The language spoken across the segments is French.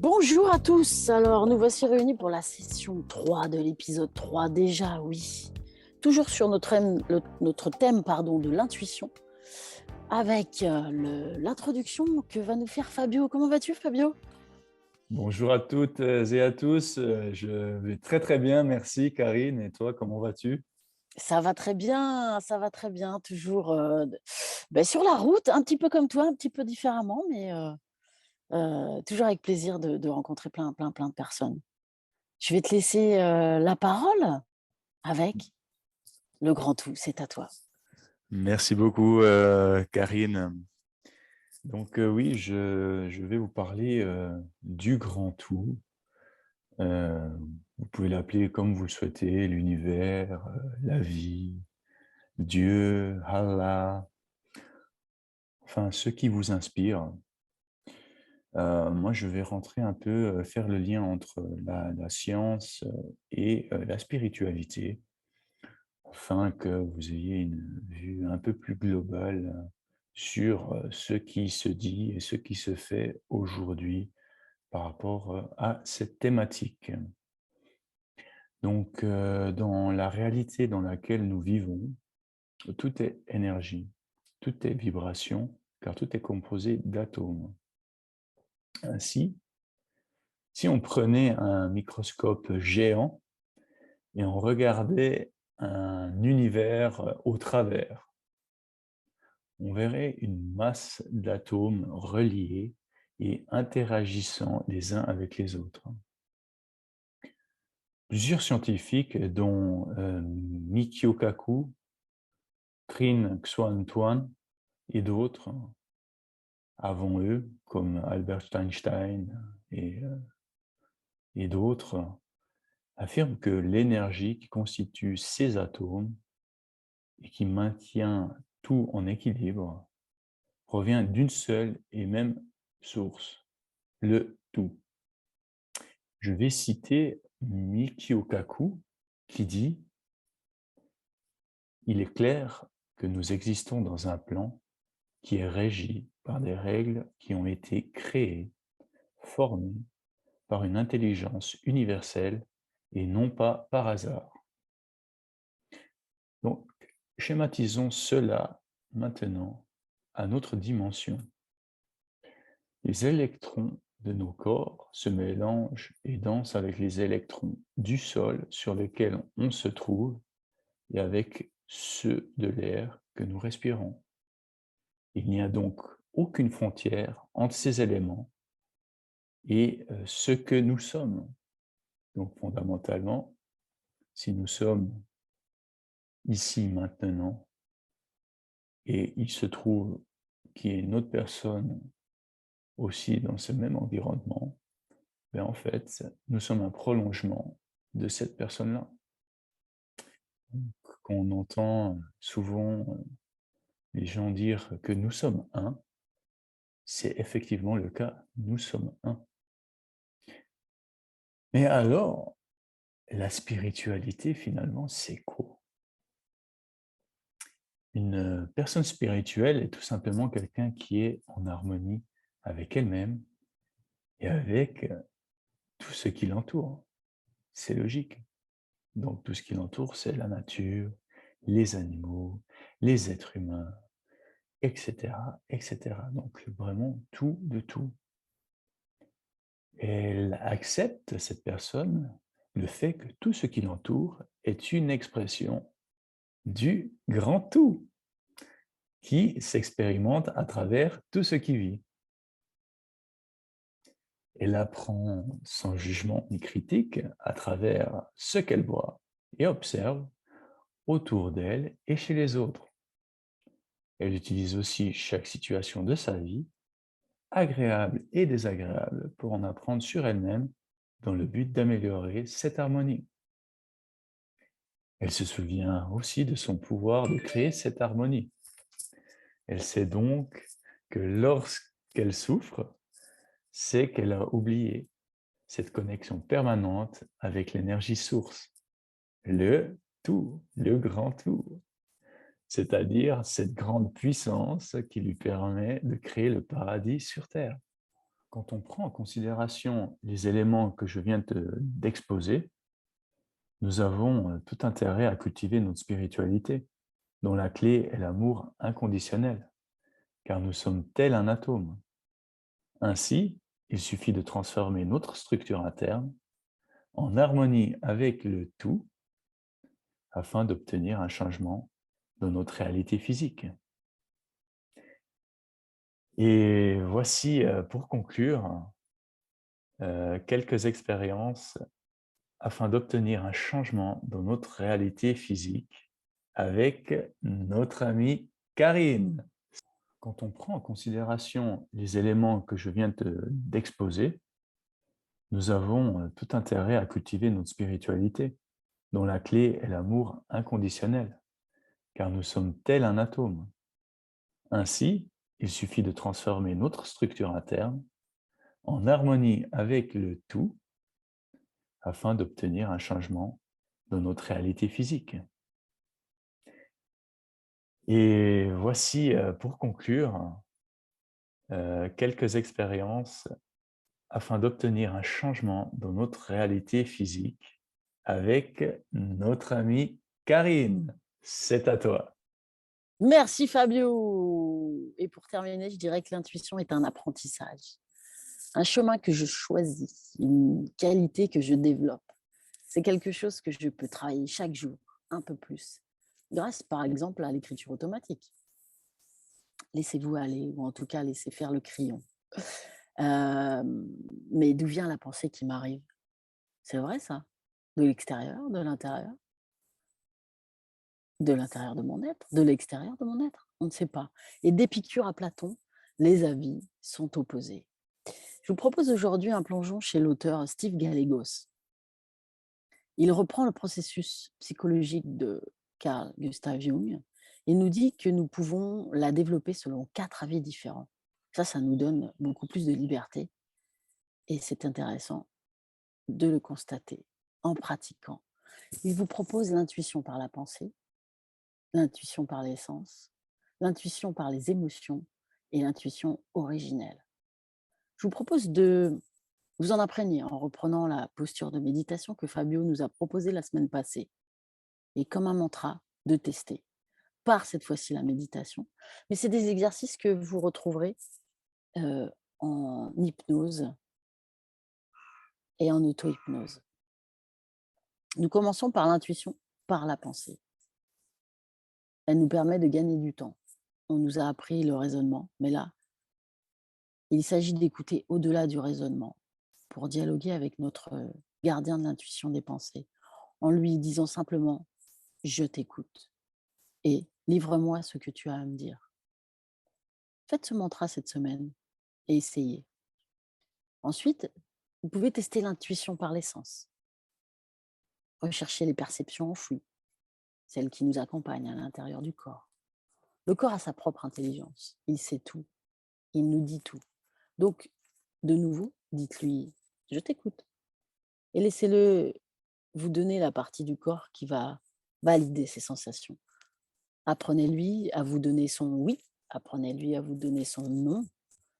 Bonjour à tous, alors nous voici réunis pour la session 3 de l'épisode 3 déjà, oui. Toujours sur notre thème de l'intuition, avec l'introduction que va nous faire Fabio. Comment vas-tu Fabio? Bonjour à toutes et à tous. Je vais très très bien, merci Karine. Et toi, comment vas-tu? Ça va très bien, toujours sur la route, un petit peu comme toi, un petit peu différemment, mais toujours avec plaisir de rencontrer plein de personnes. Je vais te laisser la parole avec le grand tout, c'est à toi. Merci beaucoup Karine. Donc oui, je vais vous parler du grand tout. Euh, Vous pouvez l'appeler comme vous le souhaitez, l'univers, la vie, Dieu, Allah, enfin ce qui vous inspire. Moi, je vais rentrer un peu, faire le lien entre la science et la spiritualité, afin que vous ayez une vue un peu plus globale sur ce qui se dit et ce qui se fait aujourd'hui par rapport à cette thématique. Donc, dans la réalité dans laquelle nous vivons, tout est énergie, tout est vibration, car tout est composé d'atomes. Ainsi, si on prenait un microscope géant et on regardait un univers au travers, on verrait une masse d'atomes reliés et interagissant les uns avec les autres. Plusieurs scientifiques, dont Mikio Kaku, Trinh Xuan Tuan et d'autres avant eux, comme Albert Einstein et d'autres, affirment que l'énergie qui constitue ces atomes et qui maintient tout en équilibre provient d'une seule et même source, le tout. Je vais citer Mikio Kaku qui dit: « Il est clair que nous existons dans un plan qui est régi par des règles qui ont été créées, formées par une intelligence universelle et non pas par hasard. » Donc, schématisons cela maintenant à notre dimension. Les électrons de nos corps se mélangent et dansent avec les électrons du sol sur lequel on se trouve et avec ceux de l'air que nous respirons. Il n'y a donc aucune frontière entre ces éléments et ce que nous sommes. Donc fondamentalement, si nous sommes ici maintenant et il se trouve qu'il y ait une autre personne aussi dans ce même environnement, ben en fait, nous sommes un prolongement de cette personne-là. Quand on entend souvent les gens dire que nous sommes un, c'est effectivement le cas, nous sommes un. Mais alors, la spiritualité, finalement, c'est quoi? Une personne spirituelle est tout simplement quelqu'un qui est en harmonie avec elle-même et avec tout ce qui l'entoure. C'est logique. Donc tout ce qui l'entoure, c'est la nature, les animaux, les êtres humains, etc., etc. Donc vraiment tout de tout. Elle accepte, cette personne, le fait que tout ce qui l'entoure est une expression du grand tout qui s'expérimente à travers tout ce qui vit. Elle apprend sans jugement ni critique à travers ce qu'elle voit et observe autour d'elle et chez les autres. Elle utilise aussi chaque situation de sa vie, agréable et désagréable, pour en apprendre sur elle-même dans le but d'améliorer cette harmonie. Elle se souvient aussi de son pouvoir de créer cette harmonie. Elle sait donc que lorsqu'elle souffre, c'est qu'elle a oublié cette connexion permanente avec l'énergie source, le tout, le grand tout, c'est-à-dire cette grande puissance qui lui permet de créer le paradis sur Terre. Quand on prend en considération les éléments que je viens d'exposer, nous avons tout intérêt à cultiver notre spiritualité, dont la clé est l'amour inconditionnel, car nous sommes tel un atome. Ainsi, il suffit de transformer notre structure interne en harmonie avec le tout afin d'obtenir un changement de notre réalité physique. Et voici, pour conclure, quelques expériences afin d'obtenir un changement dans notre réalité physique avec notre amie Karine. Quand on prend en considération les éléments que je viens d'exposer, nous avons tout intérêt à cultiver notre spiritualité, dont la clé est l'amour inconditionnel, car nous sommes tel un atome. Ainsi, il suffit de transformer notre structure interne en harmonie avec le tout afin d'obtenir un changement dans notre réalité physique. Et voici, pour conclure, quelques expériences afin d'obtenir un changement dans notre réalité physique avec notre amie Karine. C'est à toi. Merci Fabio. Et pour terminer, je dirais que l'intuition est un apprentissage, un chemin que je choisis, une qualité que je développe. C'est quelque chose que je peux travailler chaque jour, un peu plus, grâce par exemple à l'écriture automatique. Laissez-vous aller, ou en tout cas laissez faire le crayon. Mais d'où vient la pensée qui m'arrive? C'est vrai ça? De l'extérieur, de l'intérieur? De l'intérieur de mon être, de l'extérieur de mon être? On ne sait pas. Et d'Épicure à Platon, les avis sont opposés. Je vous propose aujourd'hui un plongeon chez l'auteur Steve Gallegos. Il reprend le processus psychologique de Carl Gustav Jung et nous dit que nous pouvons la développer selon 4 avis différents. Ça nous donne beaucoup plus de liberté et c'est intéressant de le constater en pratiquant. Il vous propose l'intuition par la pensée, l'intuition par les sens, l'intuition par les émotions et l'intuition originelle. Je vous propose de vous en imprégner en reprenant la posture de méditation que Fabio nous a proposée la semaine passée et comme un mantra de tester par cette fois-ci la méditation. Mais c'est des exercices que vous retrouverez en hypnose et en auto-hypnose. Nous commençons par l'intuition, par la pensée. Elle nous permet de gagner du temps. On nous a appris le raisonnement, mais là, il s'agit d'écouter au-delà du raisonnement pour dialoguer avec notre gardien de l'intuition des pensées, en lui disant simplement je t'écoute et livre-moi ce que tu as à me dire. Faites ce mantra cette semaine et essayez. Ensuite, vous pouvez tester l'intuition par les sens. Recherchez les perceptions enfouies, celles qui nous accompagnent à l'intérieur du corps. Le corps a sa propre intelligence, il sait tout, il nous dit tout. Donc, de nouveau, dites-lui je t'écoute et laissez-le vous donner la partie du corps qui va valider ces sensations. Apprenez-lui à vous donner son oui, apprenez-lui à vous donner son non,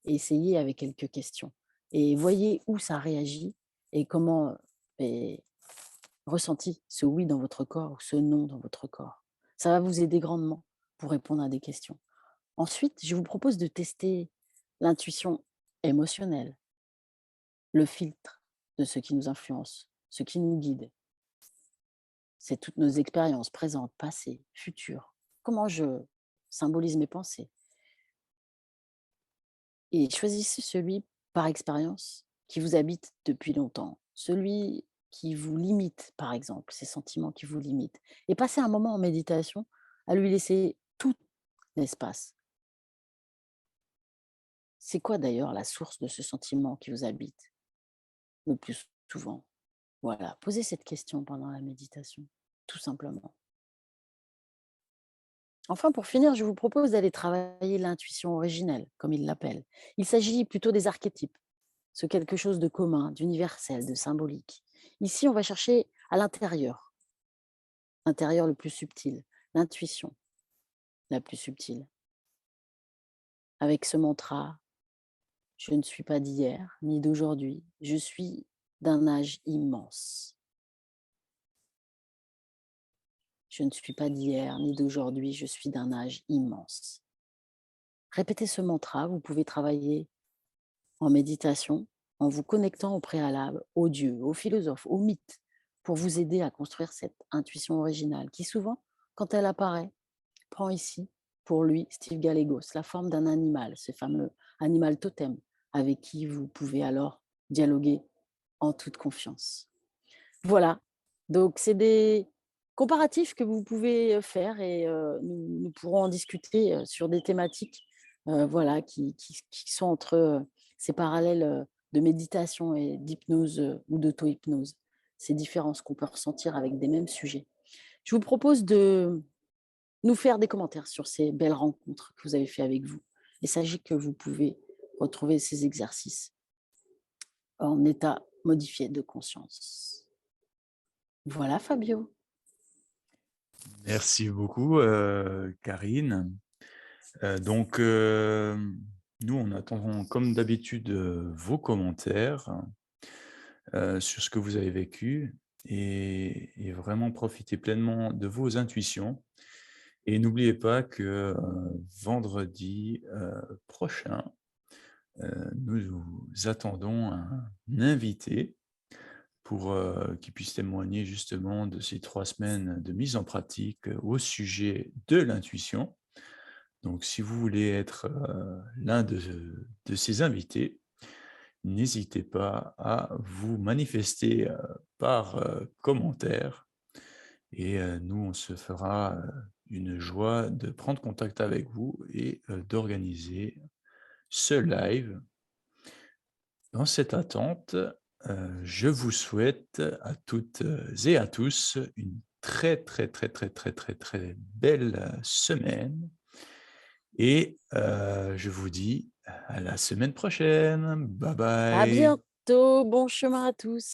et essayez avec quelques questions. Et voyez où ça réagit et comment est ressenti ce oui dans votre corps ou ce non dans votre corps. Ça va vous aider grandement pour répondre à des questions. Ensuite, je vous propose de tester l'intuition émotionnelle, le filtre de ce qui nous influence, ce qui nous guide. C'est toutes nos expériences présentes, passées, futures. Comment je symbolise mes pensées. Et choisissez celui, par expérience, qui vous habite depuis longtemps. Celui qui vous limite, par exemple, ces sentiments qui vous limitent. Et passez un moment en méditation à lui laisser tout l'espace. C'est quoi d'ailleurs la source de ce sentiment qui vous habite le plus souvent? Voilà, posez cette question pendant la méditation, tout simplement. Enfin, pour finir, je vous propose d'aller travailler l'intuition originelle, comme il l'appelle. Il s'agit plutôt des archétypes, ce quelque chose de commun, d'universel, de symbolique. Ici, on va chercher à l'intérieur le plus subtil, l'intuition la plus subtile, avec ce mantra Je ne suis pas d'hier ni d'aujourd'hui. Je suis d'un âge immense. Je ne suis pas d'hier ni d'aujourd'hui. Je suis d'un âge immense. Répétez ce mantra. Vous pouvez travailler en méditation en vous connectant au préalable, aux dieux, aux philosophes, aux mythes, pour vous aider à construire cette intuition originale qui souvent, quand elle apparaît, prend ici, pour lui, Steve Gallegos, la forme d'un animal, ce fameux animal totem avec qui vous pouvez alors dialoguer en toute confiance. Voilà, donc c'est des comparatifs que vous pouvez faire et nous pourrons en discuter sur des thématiques voilà, qui sont entre ces parallèles de méditation et d'hypnose ou d'auto-hypnose, ces différences qu'on peut ressentir avec des mêmes sujets. Je vous propose de nous faire des commentaires sur ces belles rencontres que vous avez fait avec vous. Et sachez que vous pouvez retrouver ces exercices en état modifié de conscience. Voilà Fabio. Merci beaucoup, Karine. Donc, nous, on attend comme d'habitude vos commentaires sur ce que vous avez vécu et vraiment profitez pleinement de vos intuitions. Et n'oubliez pas que vendredi prochain, nous attendons un invité pour qu'il puisse témoigner justement de ces 3 semaines de mise en pratique au sujet de l'intuition. Donc, si vous voulez être l'un de ces invités, n'hésitez pas à vous manifester par commentaire et nous, on se fera une joie de prendre contact avec vous et d'organiser ce live. Dans cette attente, je vous souhaite à toutes et à tous une très, très, très, très, très, très, très belle semaine et je vous dis à la semaine prochaine. Bye À bye. bientôt, bon chemin à tous.